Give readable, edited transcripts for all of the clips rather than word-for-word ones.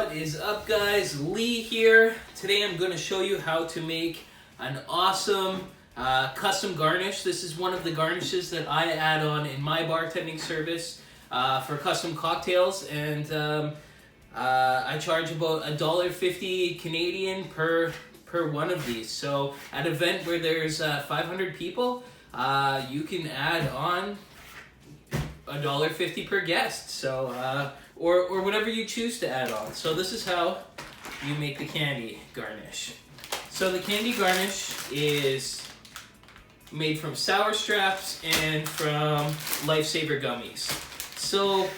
What is up, guys? Lee here. Today I'm going to show you how to make an awesome custom garnish. This is one of the garnishes that I add on in my bartending service for custom cocktails, and I charge about $1.50 Canadian per one of these. So at an event where there's 500 people, you can add on $1.50 per guest. So or whatever you choose to add on. So this is how you make the candy garnish. So the candy garnish is made from sour straps and from Lifesaver gummies. So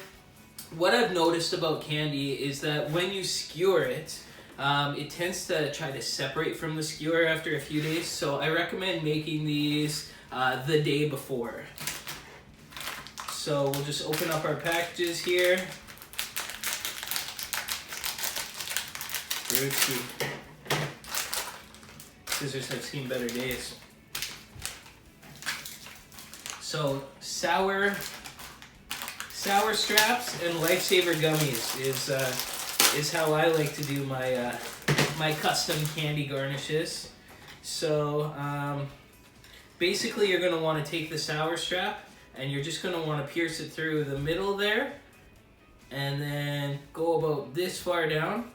what I've noticed about candy is that when you skewer it, it tends to try to separate from the skewer after a few days. So I recommend making these the day before. So we'll just open up our packages here. Scissors have seen better days. So sour straps and Lifesaver gummies is how I like to do my my custom candy garnishes. So basically, you're going to want to take the sour strap and you're just going to want to pierce it through the middle there, and then go about this far down.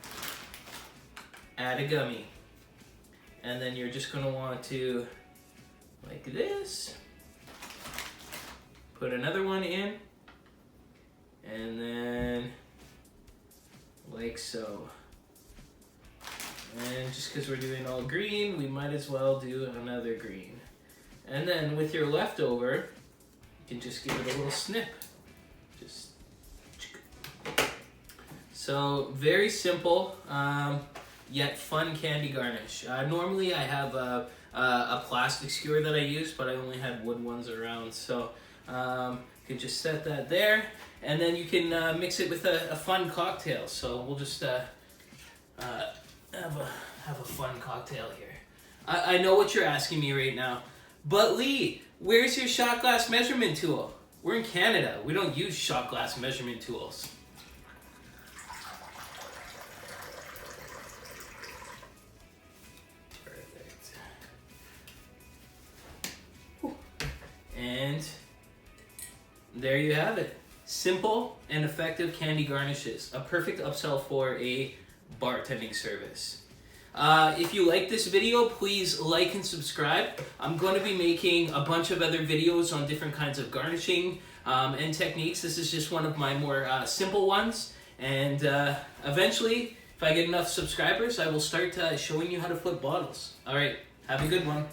Add a gummy, and then you're just going to want to, like this, put another one in, and then like so. And just because we're doing all green, we might as well do another green. And then with your leftover, you can just give it a little snip. Just so very simple. Yet fun candy garnish. Normally I have a plastic skewer that I use, but I only had wood ones around. So you can just set that there, and then you can mix it with a fun cocktail. So we'll just have a fun cocktail here. I know what you're asking me right now, but Lee, where's your shot glass measurement tool? We're in Canada. We don't use shot glass measurement tools. And there you have it. Simple and effective candy garnishes. A perfect upsell for a bartending service. If you like this video, please like and subscribe. I'm going to be making a bunch of other videos on different kinds of garnishing and techniques. This is just one of my more simple ones. And eventually, if I get enough subscribers, I will start showing you how to flip bottles. All right, have a good one.